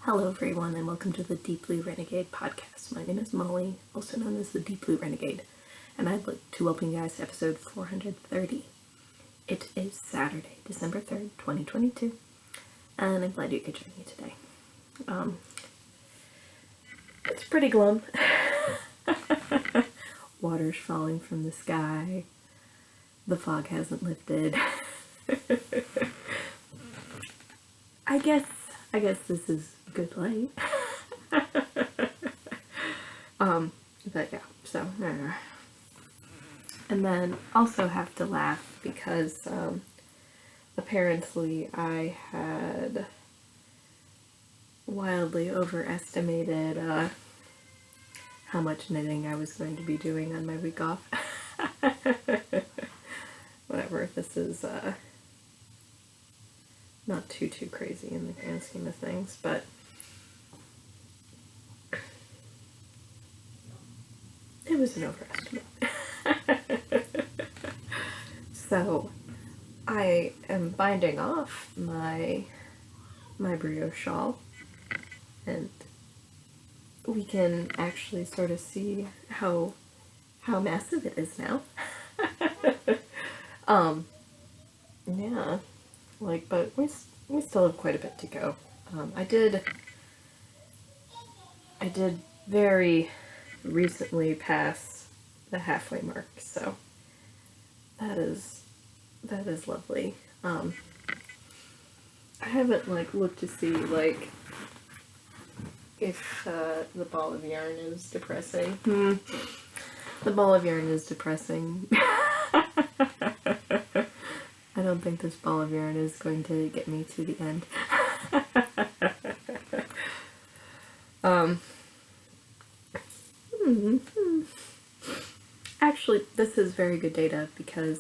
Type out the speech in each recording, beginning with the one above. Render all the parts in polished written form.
Hello everyone and welcome to the Deep Blue Renegade podcast. My name is Molly, also known as the Deep Blue Renegade, and I'd like to welcome you guys to episode 430. It is Saturday, December 3rd, 2022, and I'm glad you could join me today. It's pretty glum. Water's falling from the sky. The fog hasn't lifted. I guess this is good light. But yeah, so and then also have to laugh because apparently I had wildly overestimated how much knitting I was going to be doing on my week off. Whatever, this is not too crazy in the grand scheme of things, but it was an overestimate. So I am binding off my brioche shawl, and we can actually sort of see how massive it is now. Yeah. But we still have quite a bit to go. I did very recently pass the halfway mark, so that is lovely. I haven't looked to see if the ball of yarn is depressing. The ball of yarn is depressing. I don't think this ball of yarn is going to get me to the end. Actually, this is very good data because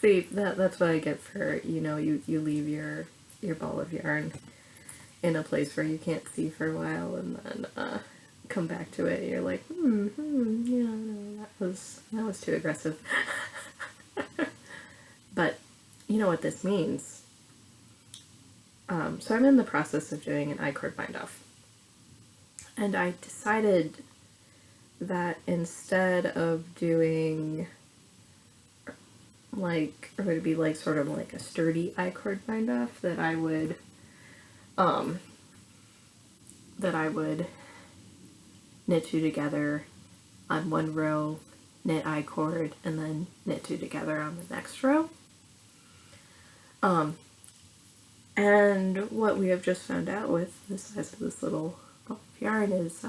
see, that's what I get for, you leave your ball of yarn in a place where you can't see for a while, and then come back to it, you're like, yeah, no, that was too aggressive. But you know what this means. So I'm in the process of doing an I-cord bind off, and I decided that instead of doing or would it be sort of like a sturdy I-cord bind off, that I would knit two together on one row, knit I-cord, and then knit two together on the next row. And what we have just found out with the size of this little ball of yarn is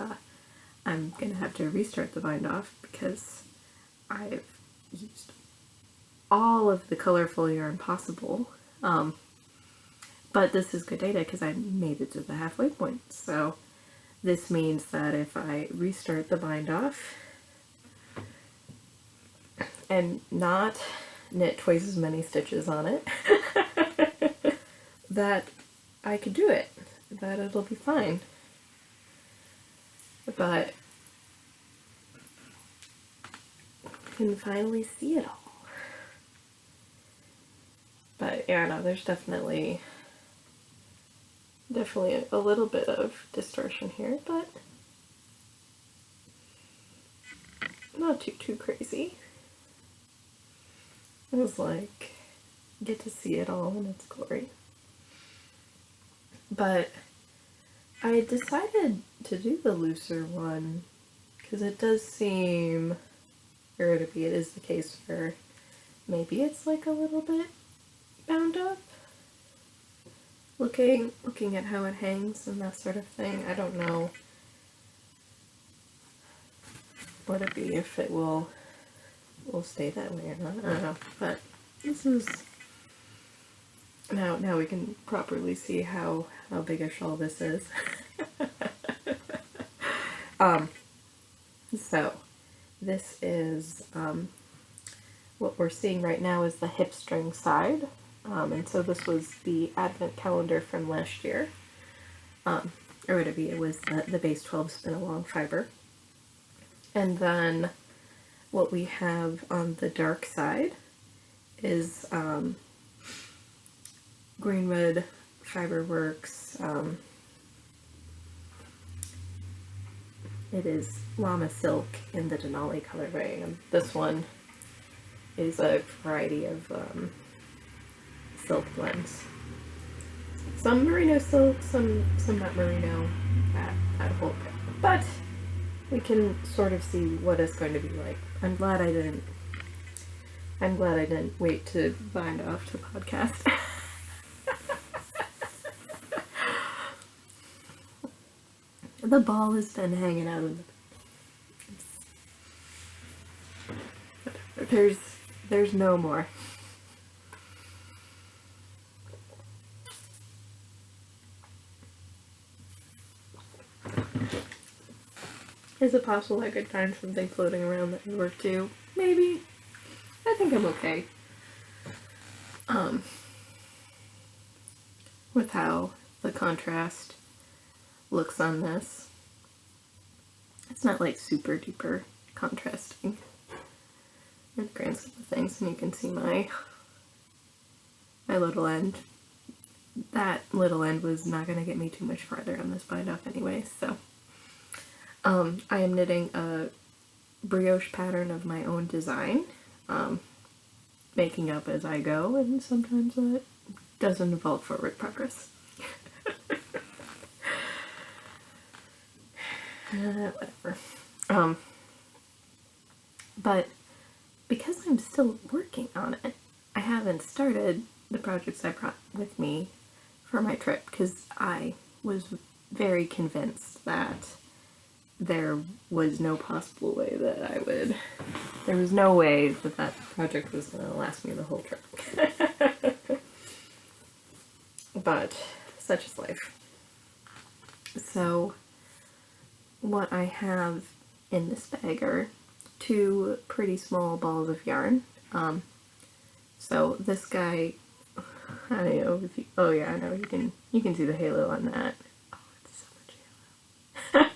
I'm going to have to restart the bind off because I've used all of the colorful yarn possible. But this is good data because I made it to the halfway point. So this means that if I restart the bind off and not knit twice as many stitches on it, that I could do it, that it'll be fine. But I can finally see it all. But yeah, no, there's definitely a little bit of distortion here, but not too crazy. It was get to see it all in its glory. But I decided to do the looser one because it does seem, or it is the case for maybe it's a little bit bound up. Looking at how it hangs and that sort of thing, I don't know what it'd be, if it will stay that way or not. I don't know, but this is now we can properly see how big a shawl this is. So this is what we're seeing right now is the hip string side. And so this was the advent calendar from last year, or whatever, it was the base 12 spin along fiber. And then what we have on the dark side is Greenwood Fiberworks. It is Llama Silk in the Denali colorway. And this one is a variety of silk blends. Some merino silk, some not merino, that whole bit. But we can sort of see what it's going to be like. I'm glad I didn't wait to bind off to podcast. The ball has been hanging out of the... There's no more. Is it possible I could find something floating around that would work too? Maybe. I think I'm okay. With how the contrast looks on this. It's not like super duper contrasting in the grand scheme of things, and you can see my little end. That little end was not going to get me too much farther on this bind off anyway, so I am knitting a brioche pattern of my own design, making up as I go, and sometimes that doesn't involve forward progress. Whatever. But because I'm still working on it, I haven't started the projects I brought with me for my trip, because I was very convinced that there was no possible way that I would... There was no way that that project was going to last me the whole trip. But such is life. So what I have in this bag are 2 pretty small balls of yarn. So this guy, I don't know if you, oh yeah, I know you can see the halo on that. Oh, it's so much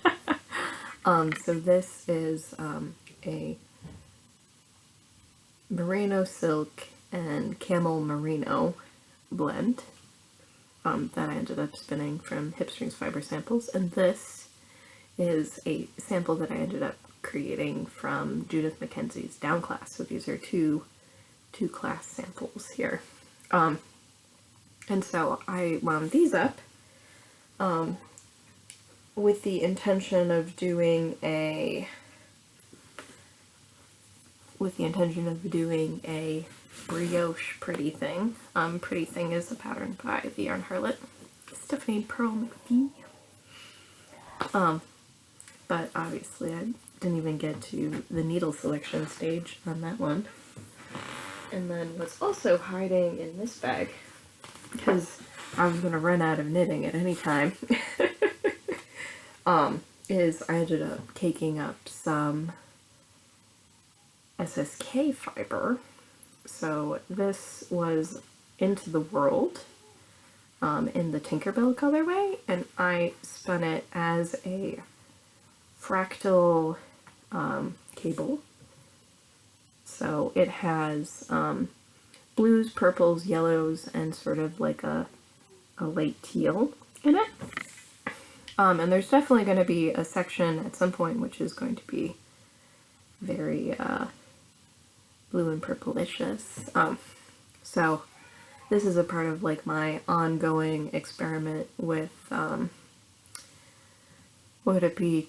halo. So this is a merino silk and camel merino blend that I ended up spinning from Hipstrings Fiber Samples, and this is a sample that I ended up creating from Judith Mackenzie's Down Class. So these are two class samples here. And so I wound these up with the intention of doing a brioche Pretty Thing. Pretty Thing is a pattern by the Yarn Harlot, Stephanie Pearl McPhee. But obviously I didn't even get to the needle selection stage on that one. And then what's also hiding in this bag, because I was going to run out of knitting at any time, is I ended up caking up some SSK fiber. So this was Into the World in the Tinkerbell colorway, and I spun it as a fractal cable. So it has blues, purples, yellows, and sort of like a light teal in it. And there's definitely going to be a section at some point which is going to be very blue and purple-licious. So this is a part of like my ongoing experiment with what would it be?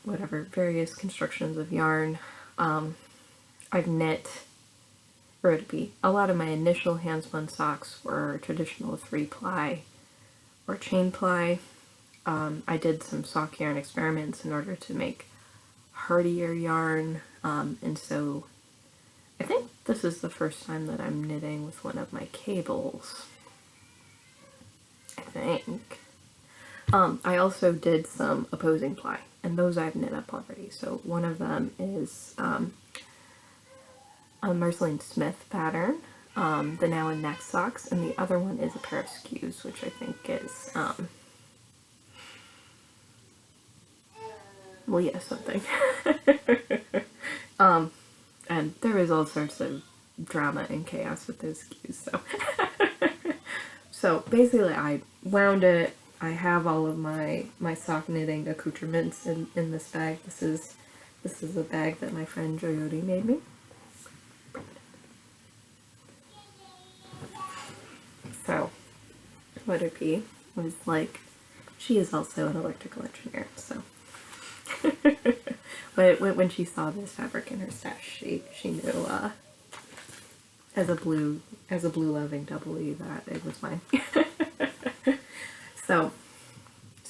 Various constructions of yarn. I've knit, or it'd be, a lot of my initial hand-spun socks were traditional 3-ply or chain ply. I did some sock yarn experiments in order to make hardier yarn, and so I think this is the first time that I'm knitting with one of my cables. I think. I also did some opposing ply, and those I've knit up already. So one of them is a Marceline Smith pattern, the Now and Next socks, and the other one is a pair of skews, which I think is, well, yeah, something. And there is all sorts of drama and chaos with those cues. So basically I wound it. I have all of my sock knitting accoutrements in this bag. This is a bag that my friend Joyoti made me. So what it be was like, she is also an electrical engineer, so but when she saw this fabric in her stash, she knew as a blue loving double E that it was mine. So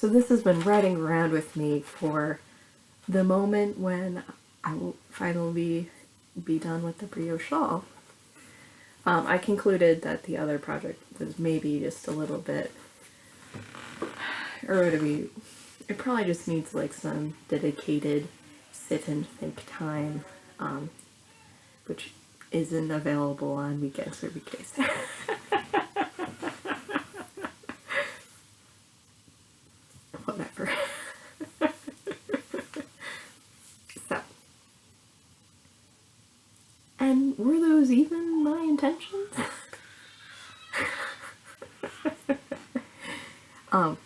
this has been riding around with me for the moment when I will finally be done with the brioche shawl. I concluded that the other project was maybe just a little bit, or it probably just needs like some dedicated sit and think time, which isn't available on weekends or weekdays. Whatever. So, and were those even my intentions? Probably.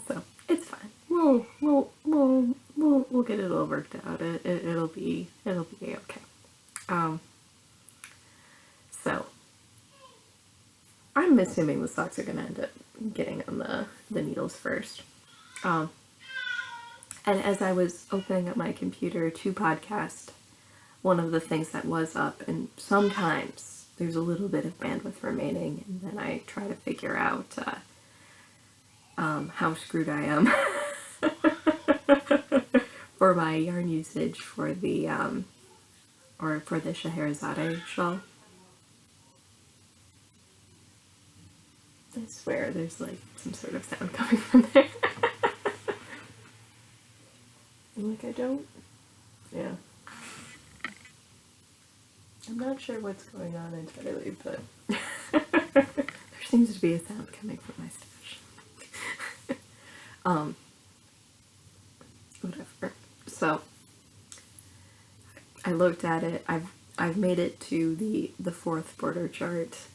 So it's fine. We'll get it all worked out. It'll be okay. So I'm assuming the socks are gonna end up getting on the needles first. And as I was opening up my computer to podcast, one of the things that was up, and sometimes there's a little bit of bandwidth remaining, and then I try to figure out how screwed I am for my yarn usage for the or for the Scheherazade shawl. I swear there's like some sort of sound coming from there. Like I don't, yeah. I'm not sure what's going on entirely, but there seems to be a sound coming from my stash. Whatever. So I looked at it. I've made it to the fourth border chart.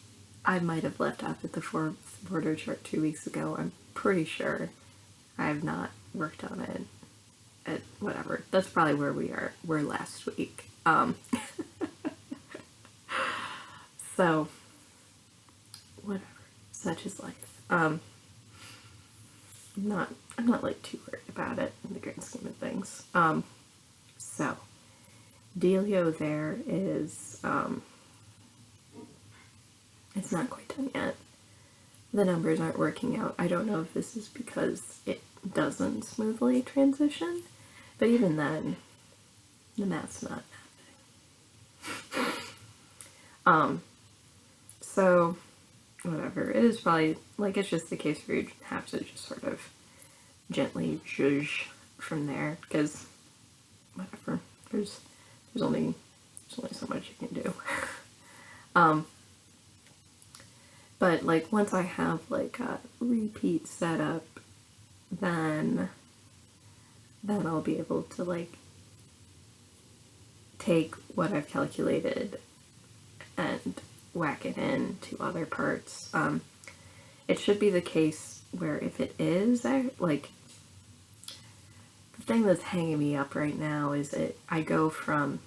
I might have left off at the fourth border chart 2 weeks ago. I'm pretty sure I have not worked on it. At whatever. That's probably where we're last week. So whatever. Such is life. I'm not like too worried about it in the grand scheme of things. So dealio there is it's not quite done yet. The numbers aren't working out. I don't know if this is because it doesn't smoothly transition, but even then, the math's not happening. So, whatever. It is probably, like, it's just the case where you have to just sort of gently zhuzh from there, because, whatever. There's only so much you can do. But, like, once I have, like, a repeat setup, then I'll be able to, like, take what I've calculated and whack it in to other parts. It should be the case where if it is, like, the thing that's hanging me up right now is I go from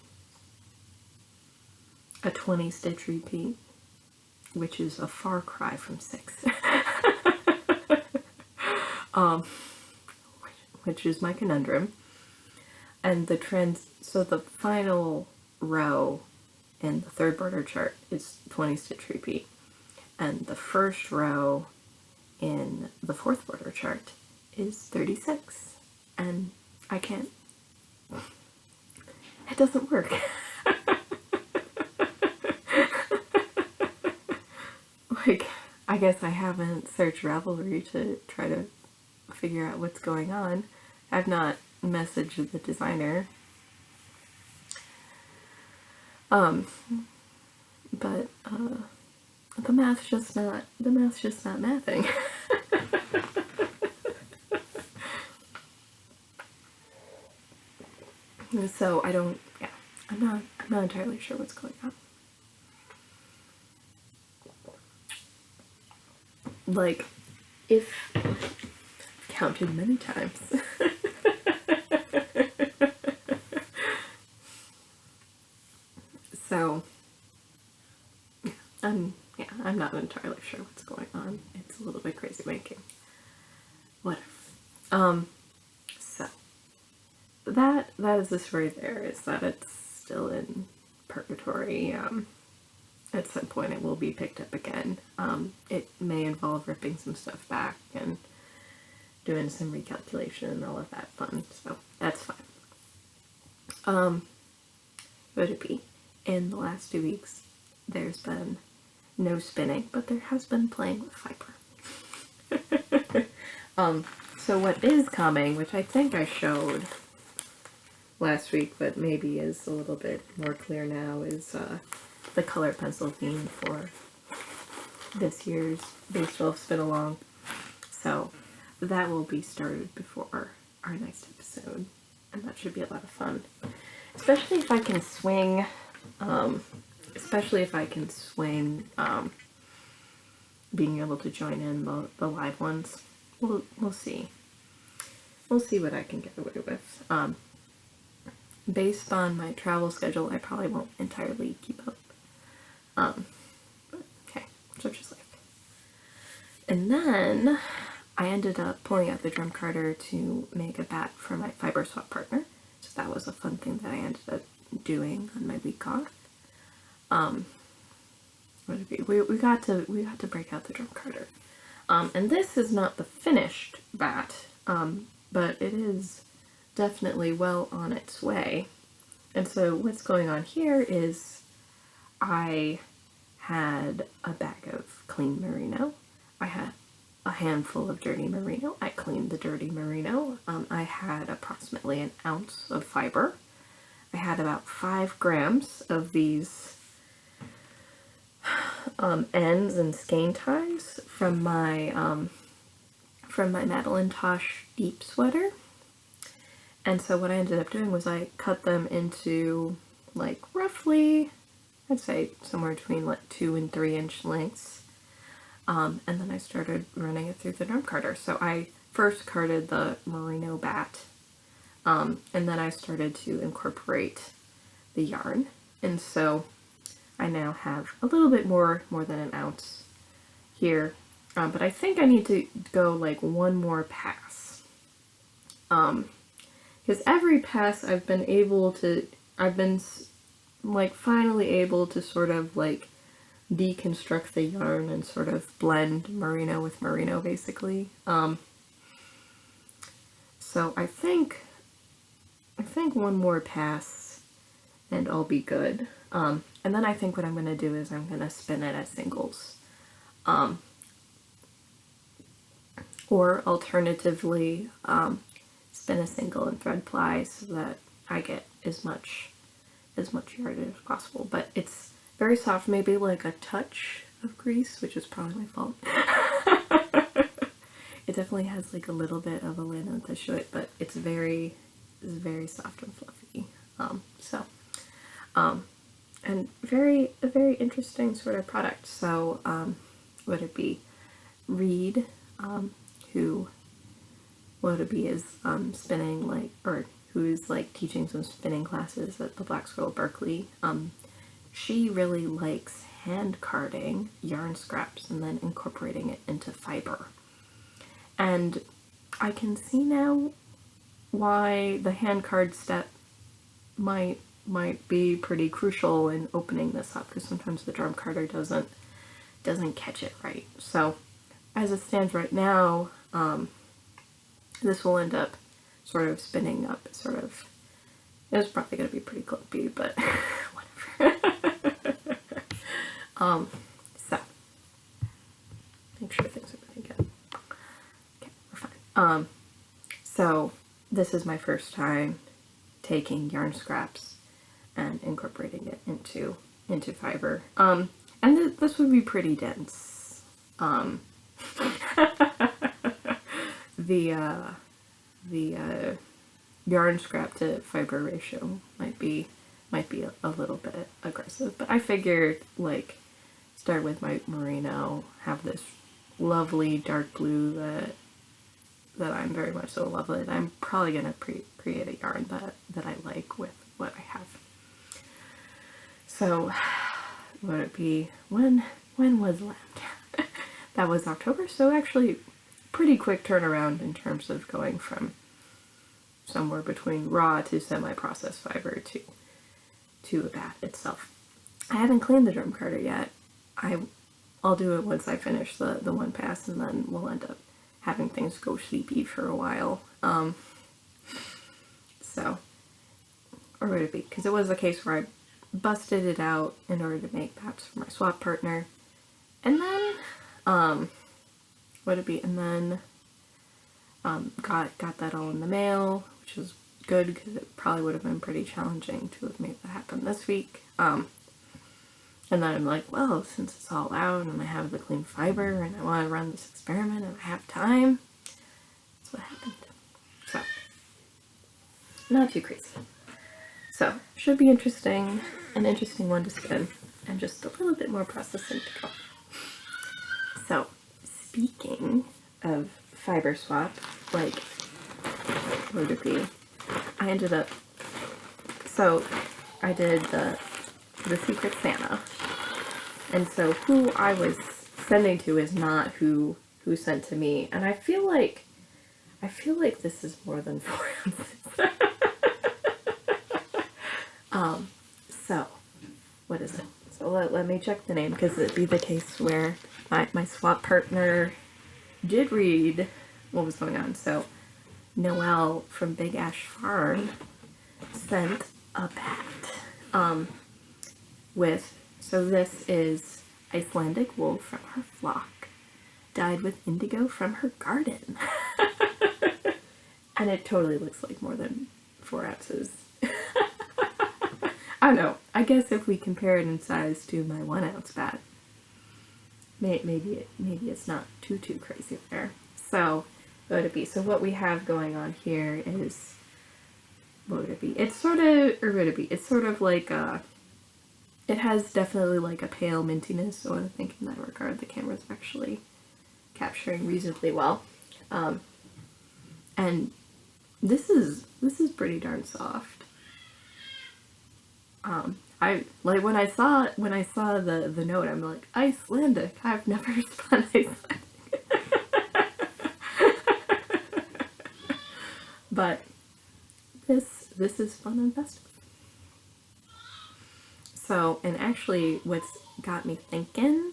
a 20 stitch repeat, which is a far cry from 6. Which is my conundrum. And so the final row in the third border chart is 20 stitch repeat. And the first row in the fourth border chart is 36. And I can't. It doesn't work. Like, I guess I haven't searched Ravelry to try to figure out what's going on. I've not messaged the designer. But the math's just not mathing. So yeah, I'm not entirely sure what's going on. Like, if counted many times. So, I'm not entirely sure what's going on. It's a little bit crazy making. Whatever. So that is the story there, is that it's still in purgatory. At some point it will be picked up again. It may involve ripping some stuff back and doing some recalculation and all of that fun, so that's fine. Would it be? In the last 2 weeks, there's been no spinning, but there has been playing with fiber. So what is coming, which I think I showed last week, but maybe is a little bit more clear now, is the color pencil theme for this year's Base 12 Spin Along. So that will be started before our next episode, and that should be a lot of fun. Especially if I can swing, being able to join in the live ones. We'll see. We'll see what I can get away with. Based on my travel schedule, I probably won't entirely keep up. But okay, such is life. And then I ended up pulling out the drum carder to make a bat for my fiber swap partner. So that was a fun thing that I ended up doing on my week off. We got to break out the drum carder. And this is not the finished bat, but it is definitely well on its way. And so what's going on here is I had a bag of clean merino. I had a handful of dirty merino. I cleaned the dirty merino. I had approximately an ounce of fiber. I had about 5 grams of these ends and skein ties from my Madeline Tosh deep sweater. And so what I ended up doing was I cut them into like roughly, I'd say somewhere between like 2 and 3 inch lengths. And then I started running it through the drum carder. So I first carded the merino bat, and then I started to incorporate the yarn. And so I now have a little bit more than an ounce here, but I think I need to go like one more pass. Because every pass I've been like finally able to sort of like deconstruct the yarn and sort of blend merino with merino basically. So I think one more pass and I'll be good. And then I think what I'm going to do is I'm going to spin it as singles. Or alternatively, spin a single and thread ply so that I get as much yarn as possible. But it's very soft, maybe like a touch of grease, which is probably my fault. It definitely has like a little bit of a linen touch to it, but it's very soft and fluffy. And a very interesting sort of product. So, would it be Reed, who would it be is spinning like, or who's like teaching some spinning classes at the Black Squirrel Berkeley. She really likes hand carding yarn scraps and then incorporating it into fiber. And I can see now why the hand card step might be pretty crucial in opening this up, because sometimes the drum carder doesn't catch it right. So as it stands right now, this will end up sort of spinning up, sort of, it's probably going to be pretty clumpy, but whatever. So make sure things are really good. Okay, we're fine. So this is my first time taking yarn scraps and incorporating it into fiber. And this would be pretty dense. The yarn scrap to fiber ratio might be a little bit aggressive, but I figured like start with my merino, have this lovely dark blue that I'm very much so in love with. I'm probably gonna create a yarn that I like with what I have. So would it be when was that? That was October, so actually pretty quick turnaround in terms of going from somewhere between raw to semi-processed fiber to that itself. I haven't cleaned the drum carder yet. I'll do it once I finish the one pass, and then we'll end up having things go sleepy for a while. So, or would it be? Because it was a case where I busted it out in order to make pads for my swap partner, and then would it be? And then got that all in the mail, which was good because it probably would have been pretty challenging to have made that happen this week. And then I'm like, well, since it's all out and I have the clean fiber and I want to run this experiment and I have time, that's what happened. So, not too crazy. So, should be interesting, an interesting one to spin, and just a little bit more processing to go. So, speaking of fiber swap, like, what would it be? I ended up, so I did the Secret Santa, and so who I was sending to is not who sent to me, and I feel like this is more than 4 ounces. So what is it? So let me check the name, because it'd be the case where my swap partner did read what was going on. So Noelle from Big Ash Farm sent a bat with, so this is Icelandic wool from her flock, dyed with indigo from her garden. And it totally looks like more than 4 ounces. I don't know. I guess if we compare it in size to my 1 ounce bat, maybe it's not too crazy there. So what would it be? So what we have going on here is, what would it be? It's sort of, or would it be? It's sort of like it has definitely like a pale mintiness, so I think in that regard the camera's actually capturing reasonably well. And this is pretty darn soft. I like when I saw the note, I'm like, Icelandic. I've never spun Icelandic. But this is fun and festive. So, and actually what's got me thinking,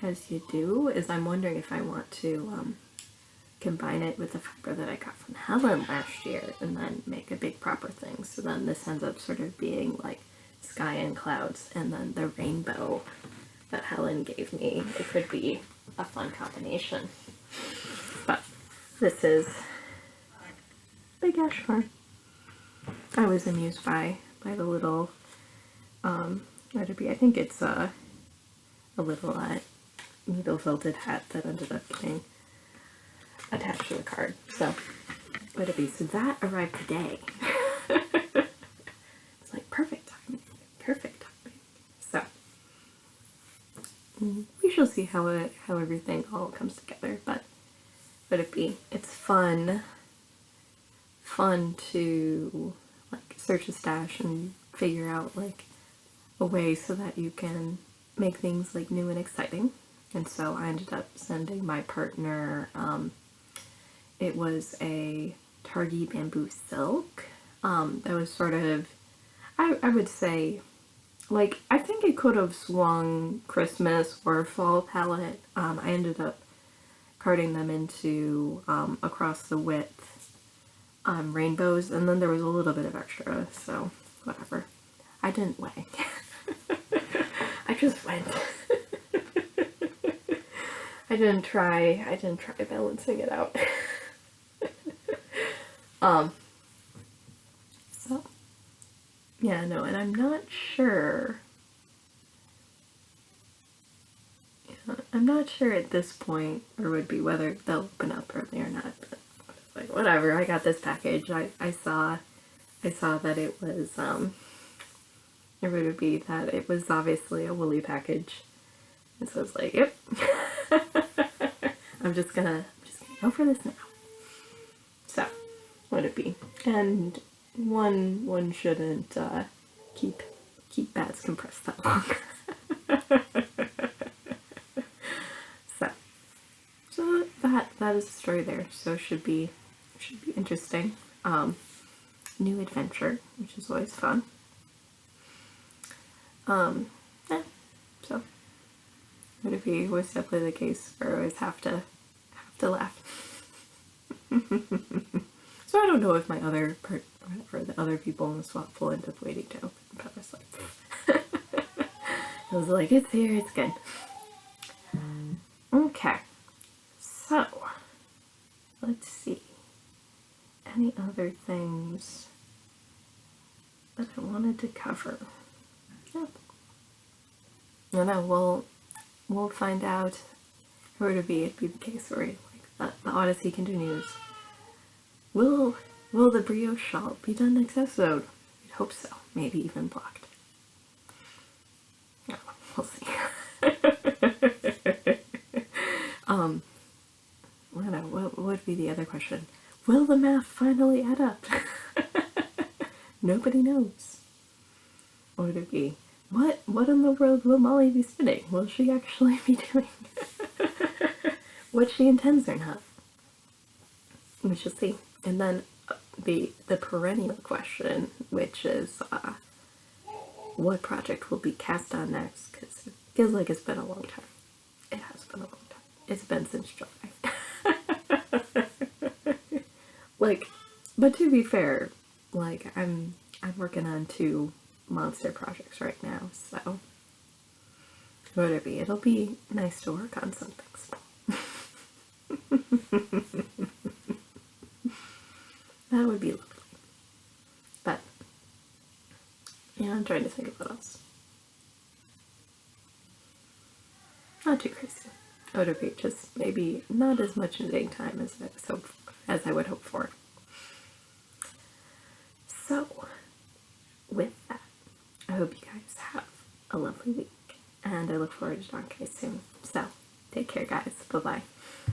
as you do, is I'm wondering if I want to combine it with the fiber that I got from Helen last year and then make a big proper thing. So then this ends up sort of being like sky and clouds and then the rainbow that Helen gave me. It could be a fun combination. But this is Big Ash Farm. I was amused by the little, what would be, I think it's a little needle felted hat that ended up getting attached to the card. So, what would it be? So that arrived today. It's like perfect timing. Perfect timing. So, we shall see how everything all comes together, but would it be? It's fun to like search a stash and figure out like a way so that you can make things like new and exciting. And so I ended up sending my partner, it was a Targi bamboo silk, that was sort of, I would say, like, I think it could have swung Christmas or fall palette. I ended up carding them into, across the width, rainbows, and then there was a little bit of extra, so whatever. I didn't weigh. I just went. I didn't try balancing it out. So, yeah, no, and I'm not sure. I'm not sure at this point, or would be whether they'll open up early or not, but like, whatever, I got this package. I saw that it was, it would be that it was obviously a woolly package. And so I was like, yep. I'm just gonna go for this now. So, would it be? And one shouldn't keep bats compressed that long. So that is the story there. So should be interesting. New adventure, which is always fun. Yeah. So would it be? Was definitely the case where I always have to laugh. So I don't know if my other the other people in the swap will end up waiting to open, but I was like, I was like, it's here, it's good. Okay, so let's see. Any other things that I wanted to cover? Yep. No, we'll find out who it'd be the case where like the Odyssey continues. Will the brioche shawl be done next episode? We'd hope so. Maybe even blocked. No, we'll see. I don't know, what would be the other question? Will the math finally add up? Nobody knows. What would it be? What in the world will Molly be spinning? Will she actually be doing what she intends or not? We shall see. And then the perennial question, which is what project will be cast on next? Because it feels like it's been a long time. It has been a long time. It's been since July. Like, but to be fair, like I'm working on 2 monster projects right now, so what would it be? It'll be nice to work on something small. That would be lovely. But yeah, I'm trying to think of what else. Not too crazy. Would it be just maybe not as much knitting time as I would hope for. So, with that, I hope you guys have a lovely week, and I look forward to talking to you soon. So, take care, guys. Bye-bye.